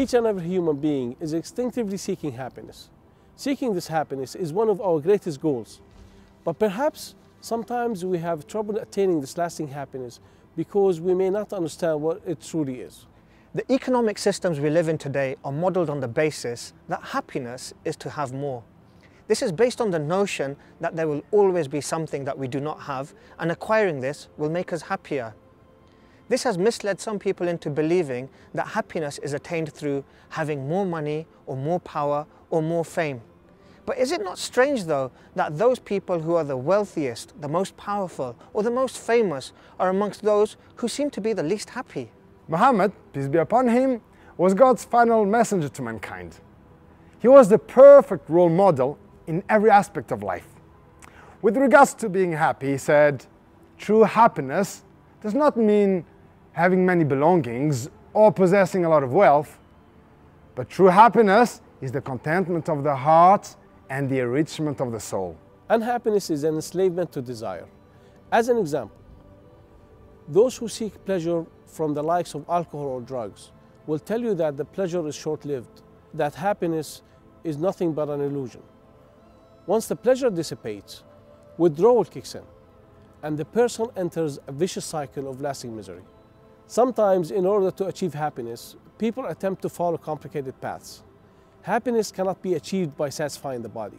Each and every human being is instinctively seeking happiness. Seeking this happiness is one of our greatest goals. But perhaps sometimes we have trouble attaining this lasting happiness because we may not understand what it truly is. The economic systems we live in today are modeled on the basis that happiness is to have more. This is based on the notion that there will always be something that we do not have, and acquiring this will make us happier. This has misled some people into believing that happiness is attained through having more money or more power or more fame. But is it not strange though that those people who are the wealthiest, the most powerful or the most famous are amongst those who seem to be the least happy? Muhammad, peace be upon him, was God's final messenger to mankind. He was the perfect role model in every aspect of life. With regards to being happy, he said, true happiness does not mean having many belongings or possessing a lot of wealth, but true happiness is the contentment of the heart and the enrichment of the soul. Unhappiness is an enslavement to desire. As an example, those who seek pleasure from the likes of alcohol or drugs will tell you that the pleasure is short-lived, that happiness is nothing but an illusion. Once the pleasure dissipates, withdrawal kicks in, and the person enters a vicious cycle of lasting misery. Sometimes, in order to achieve happiness, people attempt to follow complicated paths. Happiness cannot be achieved by satisfying the body,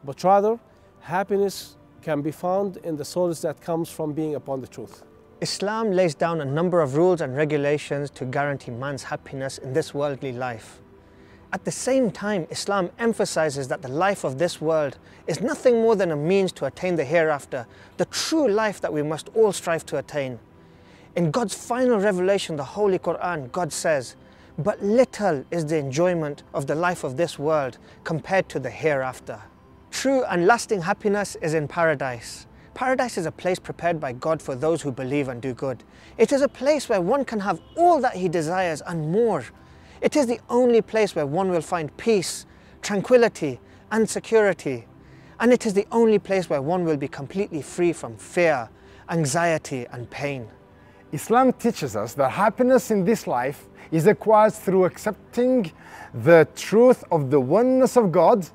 but rather, happiness can be found in the solace that comes from being upon the truth. Islam lays down a number of rules and regulations to guarantee man's happiness in this worldly life. At the same time, Islam emphasizes that the life of this world is nothing more than a means to attain the hereafter, the true life that we must all strive to attain. In God's final revelation, the Holy Quran, God says, "But little is the enjoyment of the life of this world compared to the hereafter." True and lasting happiness is in paradise. Paradise is a place prepared by God for those who believe and do good. It is a place where one can have all that he desires and more. It is the only place where one will find peace, tranquility, and security. And it is the only place where one will be completely free from fear, anxiety, and pain. Islam teaches us that happiness in this life is acquired through accepting the truth of the oneness of God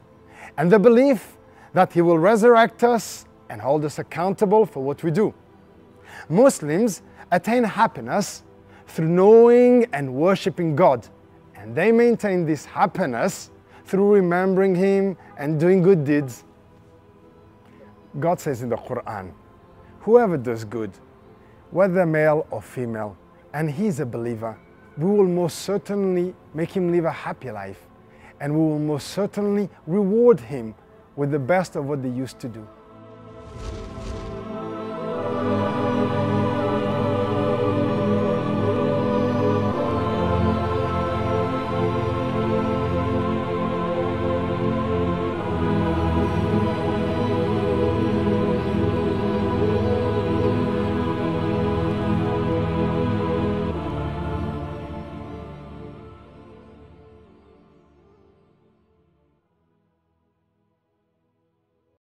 and the belief that He will resurrect us and hold us accountable for what we do. Muslims attain happiness through knowing and worshipping God, and they maintain this happiness through remembering Him and doing good deeds. God says in the Quran, whoever does good, whether male or female, and he is a believer, we will most certainly make him live a happy life, and we will most certainly reward him with the best of what they used to do.